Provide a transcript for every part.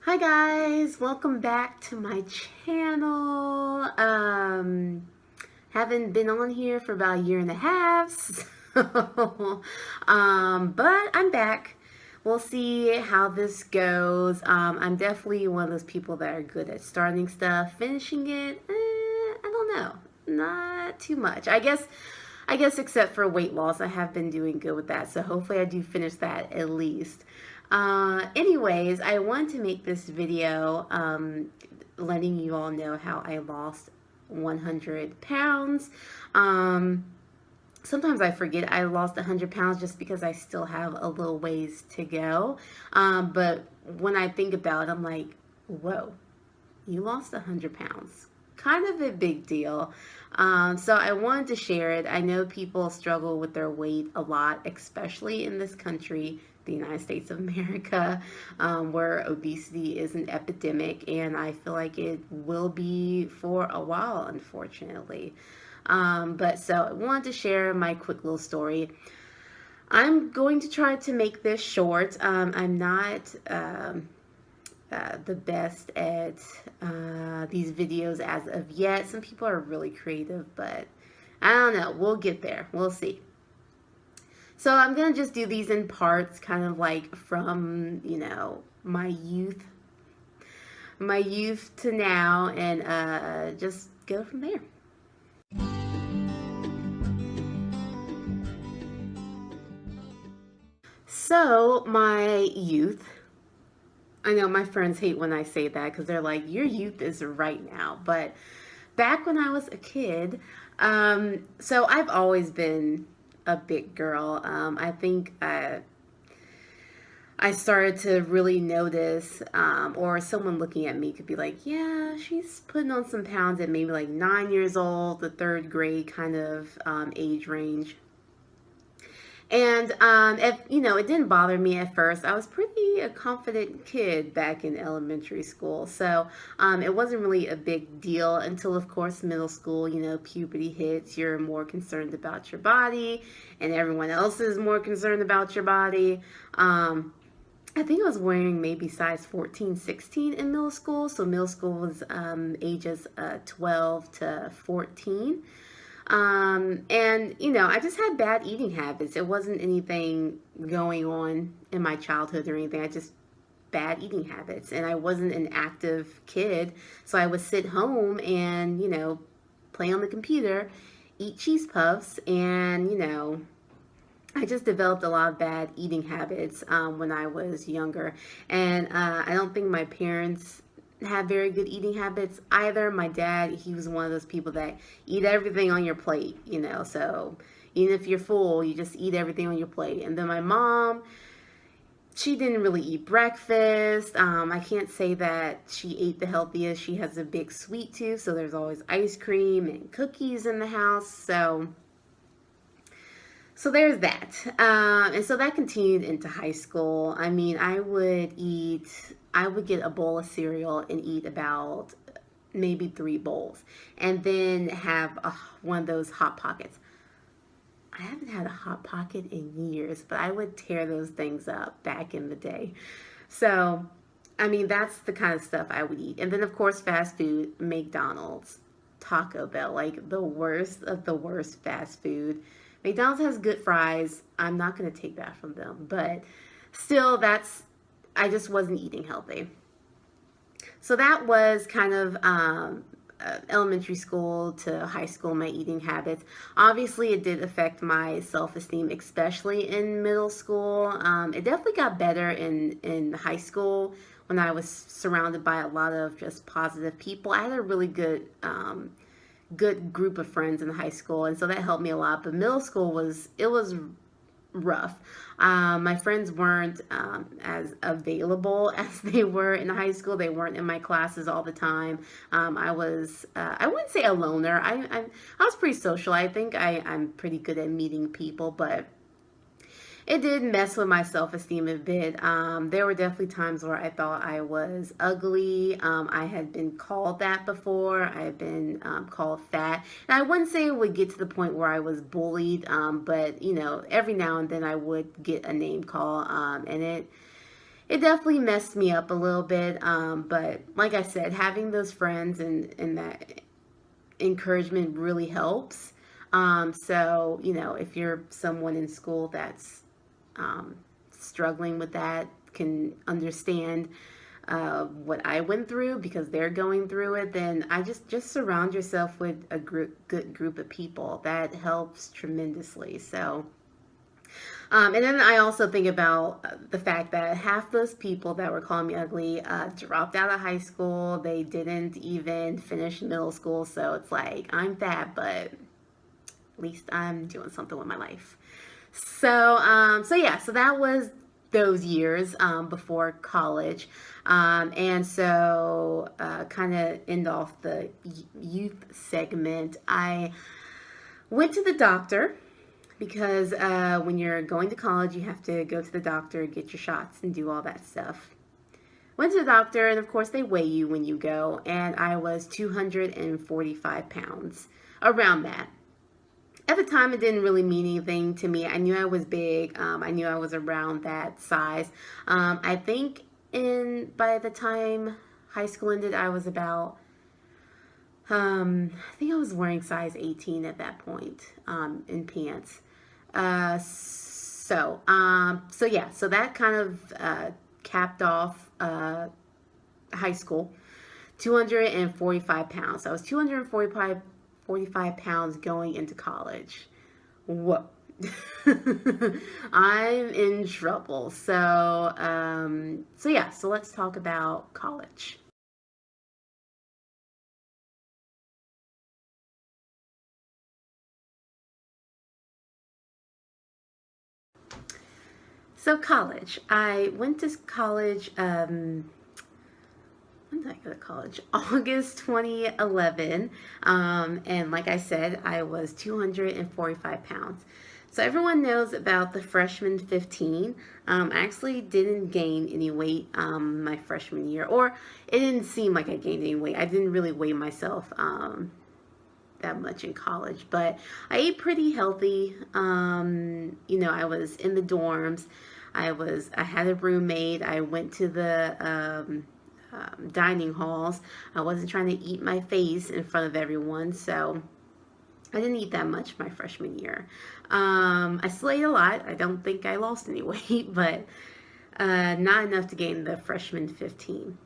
Hi guys, welcome back to my channel. Haven't been on here for about a year and a half, so, but I'm back. We'll see how this goes. I'm definitely one of those people that are good at starting stuff, finishing it. I don't know, not too much. I guess except for weight loss, I have been doing good with that. So hopefully I do finish that at least. Anyways, I want to make this video letting you all know how I lost 100 pounds. Sometimes I forget I lost 100 pounds just because I still have a little ways to go. But when I think about it, I'm like, whoa, you lost 100 pounds. Kind of a big deal. So I wanted to share it. I know people struggle with their weight a lot, especially in this country, the United States of America, where obesity is an epidemic, and I feel like it will be for a while, unfortunately. But so I wanted to share my quick little story. I'm going to try to make this short. I'm not the best at these videos as of yet. Some people are really creative, but I don't know. We'll get there. We'll see. So I'm going to just do these in parts, kind of like from, my youth to now, and just go from there. So my youth, I know my friends hate when I say that because they're like, your youth is right now. But back when I was a kid, so I've always been a big girl. I think I started to really notice, or someone looking at me could be like, yeah, she's putting on some pounds at maybe like 9 years old, the third grade kind of age range. And if it didn't bother me at first. I was pretty a confident kid back in elementary school, so it wasn't really a big deal until, of course, middle school. Puberty hits. You're more concerned about your body, and everyone else is more concerned about your body. I think I was wearing maybe size 14, 16 in middle school. So middle school was ages 12 to 14. And I just had bad eating habits. It wasn't anything going on in my childhood or anything. I just bad eating habits, and I wasn't an active kid. So I would sit home and, play on the computer, eat cheese puffs, and, I just developed a lot of bad eating habits when I was younger. And I don't think my parents have very good eating habits either. My dad, he was one of those people that eat everything on your plate, so even if you're full, you just eat everything on your plate. And then my mom, she didn't really eat breakfast. I can't say that she ate the healthiest. She has a big sweet tooth, so there's always ice cream and cookies in the house. So there's that. And so that continued into high school. I mean, I would get a bowl of cereal and eat about maybe 3 bowls, and then have one of those Hot Pockets. I haven't had a Hot Pocket in years, but I would tear those things up back in the day. So, I mean, that's the kind of stuff I would eat. And then, of course, fast food, McDonald's, Taco Bell, like the worst of the worst fast food. McDonald's has good fries. I'm not going to take that from them, but still, I just wasn't eating healthy. So that was kind of elementary school to high school, my eating habits. Obviously, it did affect my self-esteem, especially in middle school. It definitely got better in high school when I was surrounded by a lot of just positive people. I had a really good group of friends in high school, and so that helped me a lot. But middle school was rough. My friends weren't as available as they were in high school. They weren't in my classes all the time. I wouldn't say a loner. I was pretty social. I think I'm pretty good at meeting people, but it did mess with my self-esteem a bit. There were definitely times where I thought I was ugly. I had been called that before. I had been called fat. And I wouldn't say it would get to the point where I was bullied, but every now and then I would get a name call, and it definitely messed me up a little bit. But like I said, having those friends and that encouragement really helps. So, if you're someone in school that's um, struggling with that, can understand what I went through because they're going through it, then I just surround yourself with a good group of people. That helps tremendously. So, and then I also think about the fact that half those people that were calling me ugly dropped out of high school. They didn't even finish middle school. So it's like, I'm fat, but at least I'm doing something with my life. So yeah, so that was those years before college. And so, kind of end off the youth segment, I went to the doctor because when you're going to college, you have to go to the doctor, get your shots, and do all that stuff. Went to the doctor, and of course, they weigh you when you go, and I was 245 pounds, around that. At the time, it didn't really mean anything to me. I knew I was big. I knew I was around that size. I think by the time high school ended, I was about I think I was wearing size 18 at that point in pants. So yeah, so that kind of capped off high school. 245 pounds. So I was 245 pounds going into college. Whoa. I'm in trouble. So yeah, so let's talk about college. So college. I went to college when did I go to college? August 2011. And like I said, I was 245 pounds. So everyone knows about the freshman 15. I actually didn't gain any weight my freshman year, or it didn't seem like I gained any weight. I didn't really weigh myself that much in college, but I ate pretty healthy. I was in the dorms. I had a roommate. I went to the dining halls. I wasn't trying to eat my face in front of everyone, so I didn't eat that much my freshman year. I still ate a lot. I don't think I lost any weight, but not enough to gain the freshman 15.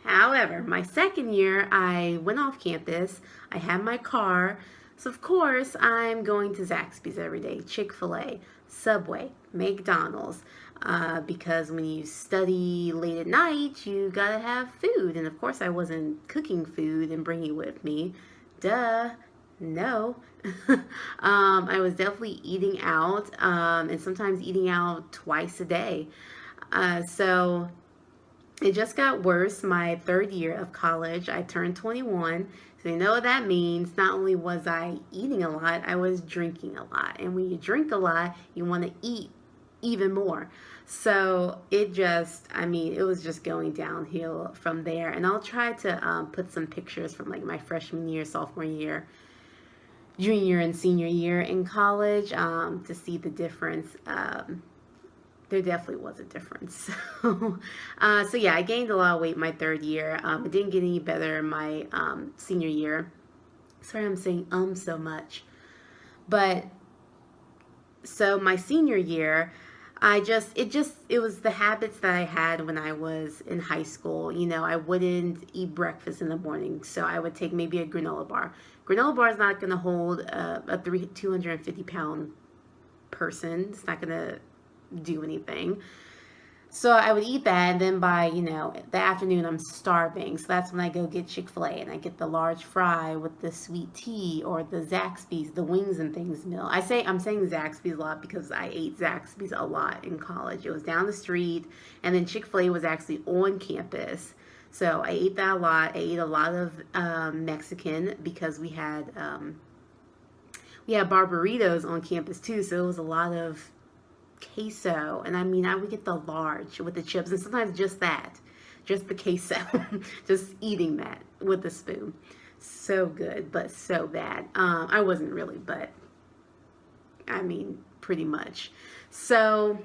However, my second year, I went off campus. I had my car. So, of course, I'm going to Zaxby's every day, Chick-fil-A, Subway, McDonald's. Because when you study late at night, you gotta have food. And of course, I wasn't cooking food and bringing it with me. Duh. No. I was definitely eating out, and sometimes eating out twice a day. So it just got worse my third year of college. I turned 21. So you know what that means. Not only was I eating a lot, I was drinking a lot. And when you drink a lot, you want to eat even more. So it was just going downhill from there. And I'll try to put some pictures from like my freshman year, sophomore year, junior and senior year in college to see the difference. There definitely was a difference. So yeah, I gained a lot of weight my third year. It didn't get any better my senior year. Sorry, I'm saying so much. But so my senior year, it was the habits that I had when I was in high school. I wouldn't eat breakfast in the morning, so I would take maybe a granola bar. Granola bar is not going to hold a 250-pound person. It's not going to do anything. So I would eat that, and then by the afternoon, I'm starving. So that's when I go get Chick-fil-A, and I get the large fry with the sweet tea, or the Zaxby's, the wings and things meal. I'm saying Zaxby's a lot because I ate Zaxby's a lot in college. It was down the street, and then Chick-fil-A was actually on campus. So I ate that a lot. I ate a lot of Mexican because we had Barbaritos on campus too. So it was a lot of queso, and I would get the large with the chips, and sometimes just the queso, just eating that with a spoon. So good, but so bad. I wasn't really, but pretty much. So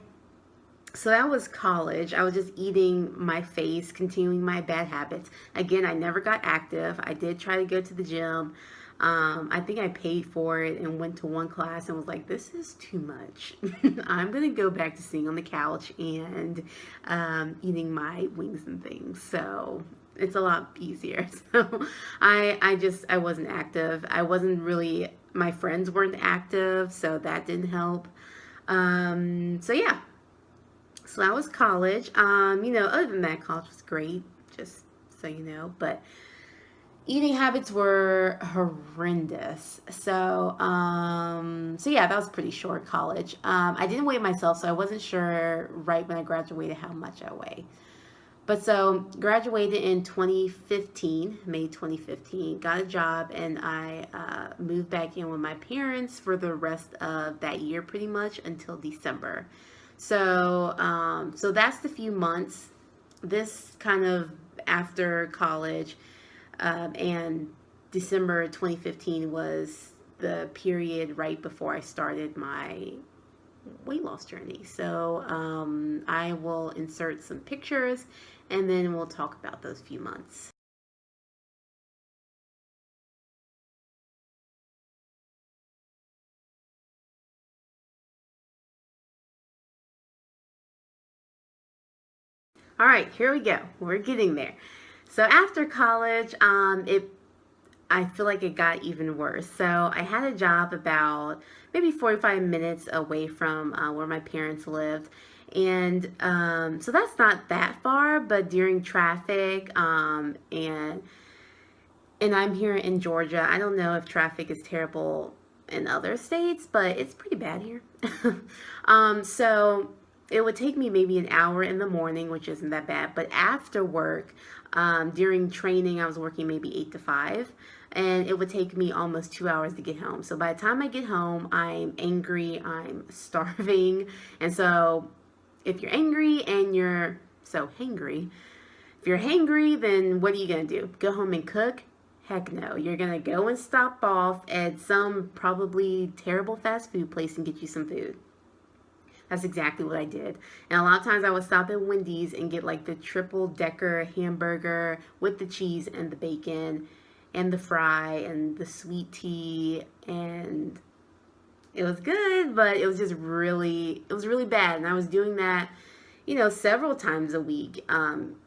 So that was college. I was just eating my face, continuing my bad habits. Again, I never got active. I did try to go to the gym. I think I paid for it and went to one class and was like, this is too much. I'm going to go back to sitting on the couch and eating my wings and things. So it's a lot easier. So I wasn't active. I wasn't really, my friends weren't active, so that didn't help. So yeah, so that was college. Other than that, college was great, just so you know. But eating habits were horrendous. So yeah, that was pretty short college. I didn't weigh myself, so I wasn't sure right when I graduated how much I weigh. But so graduated in 2015, May 2015, got a job, and I moved back in with my parents for the rest of that year, pretty much until December. So that's the few months. This kind of after college, and December 2015 was the period right before I started my weight loss journey. So I will insert some pictures and then we'll talk about those few months. All right, here we go. We're getting there. So after college, I feel like it got even worse. So I had a job about maybe 45 minutes away from where my parents lived. And so that's not that far, but during traffic, and I'm here in Georgia. I don't know if traffic is terrible in other states, but it's pretty bad here. So it would take me maybe an hour in the morning, which isn't that bad. But after work, during training, I was working maybe 8 to 5, and it would take me almost 2 hours to get home. So by the time I get home, I'm angry, I'm starving. And so if you're angry and you're so hangry, if you're hangry, then what are you going to do? Go home and cook? Heck no. You're going to go and stop off at some probably terrible fast food place and get you some food. That's exactly what I did. And a lot of times I would stop at Wendy's and get like the triple decker hamburger with the cheese and the bacon and the fry and the sweet tea, and it was good, but it was really bad. And I was doing that, several times a week,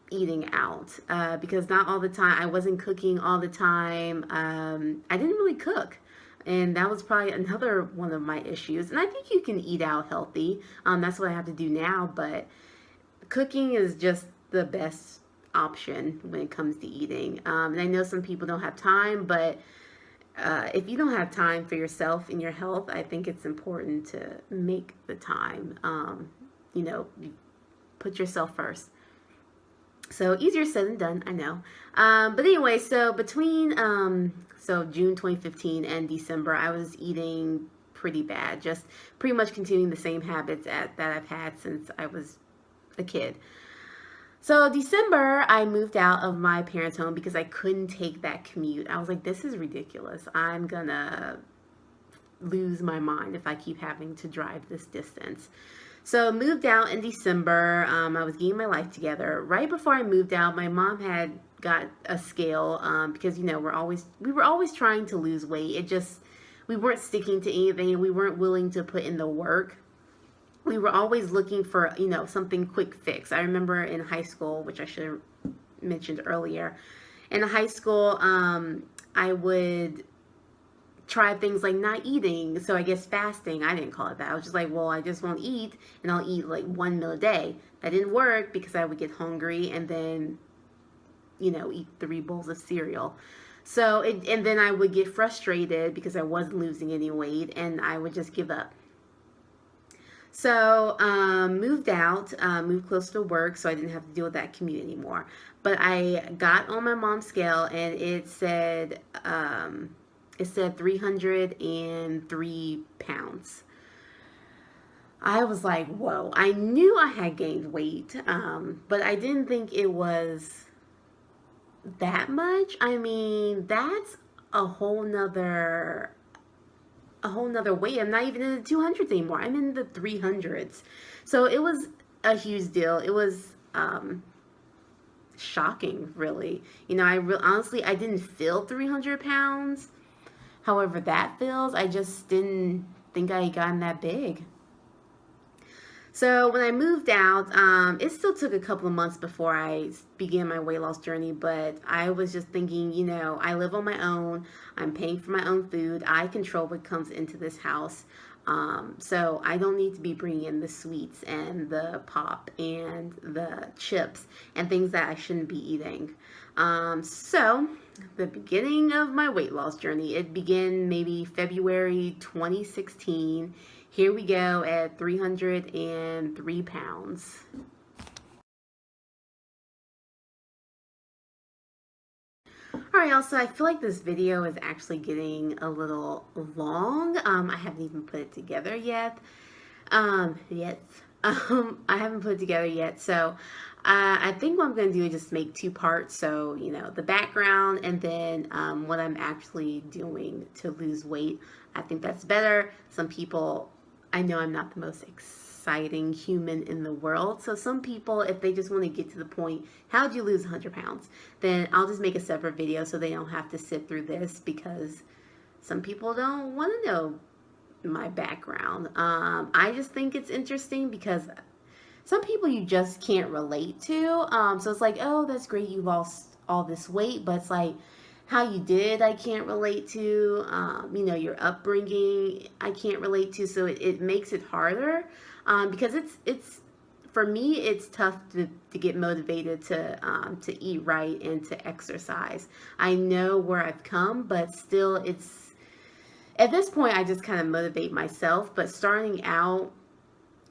eating out, because not all the time, I wasn't cooking all the time. I didn't really cook. And that was probably another one of my issues. And I think you can eat out healthy. That's what I have to do now. But cooking is just the best option when it comes to eating. And I know some people don't have time, but if you don't have time for yourself and your health, I think it's important to make the time. You put yourself first. So easier said than done, I know. But anyway, so between June 2015 and December, I was eating pretty bad, just pretty much continuing the same habits that I've had since I was a kid. So December, I moved out of my parents' home because I couldn't take that commute. I was like, this is ridiculous. I'm gonna lose my mind if I keep having to drive this distance. So moved out in December. I was getting my life together. Right before I moved out, my mom had got a scale, because we were always trying to lose weight. We weren't sticking to anything. We weren't willing to put in the work. We were always looking for, something quick fix. I remember in high school, which I should have mentioned earlier. In high school, I would try things like not eating. So I guess fasting, I didn't call it that. I was just like, well, I just won't eat, and I'll eat like one meal a day. That didn't work because I would get hungry and then, eat 3 bowls of cereal. And then I would get frustrated because I wasn't losing any weight, and I would just give up. So moved out, moved closer to work, so I didn't have to deal with that commute anymore. But I got on my mom's scale, and it said 303 pounds. I was like, whoa. I knew I had gained weight, but I didn't think it was that much. I mean, that's a whole nother weight. I'm not even in the 200s anymore. I'm in the 300s. So it was a huge deal. It was shocking, really. You know, honestly, I didn't feel 300 pounds. However, that feels, I just didn't think I had gotten that big. So when I moved out, it still took a couple of months before I began my weight loss journey, but I was just thinking, you know, I live on my own. I'm paying for my own food. I control what comes into this house. So I don't need to be bringing in the sweets and the pop and the chips and things that I shouldn't be eating. So the beginning of my weight loss journey, it began maybe February 2016. Here we go at 303 pounds. Alright, y'all, so I feel like this video is actually getting a little long. I haven't even put it together yet. I haven't put it together yet, so I think what I'm going to do is just make two parts. So, you know, the background and then what I'm actually doing to lose weight. I think that's better. Some people, I know I'm not the most exciting human in the world. So some people, if they just want to get to the point, how do you lose 100 pounds? Then I'll just make a separate video so they don't have to sit through this, because some people don't want to know my background. I just think it's interesting because some people you just can't relate to. So it's like, oh, that's great, you lost all this weight, but it's like, how you did, I can't relate to. You know, your upbringing, I can't relate to. So it makes it harder, because it's for me, it's tough to get motivated to eat right and to exercise. I know where I've come, but still, it's at this point, I just kind of motivate myself. But starting out,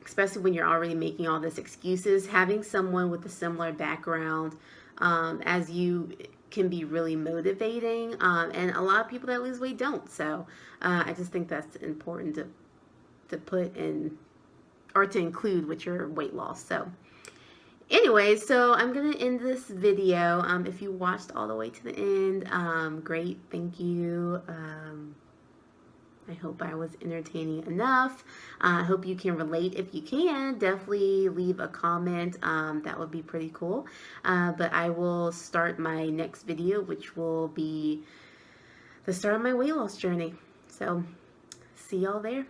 especially when you're already making all this excuses, having someone with a similar background as you can be really motivating. And a lot of people that lose weight don't. So I just think that's important to put in, or to include with your weight loss. So anyway, so I'm going to end this video. If you watched all the way to the end, great. Thank you. I hope I was entertaining enough. I hope you can relate. If you can, definitely leave a comment. That would be pretty cool. But I will start my next video, which will be the start of my weight loss journey. So see y'all there.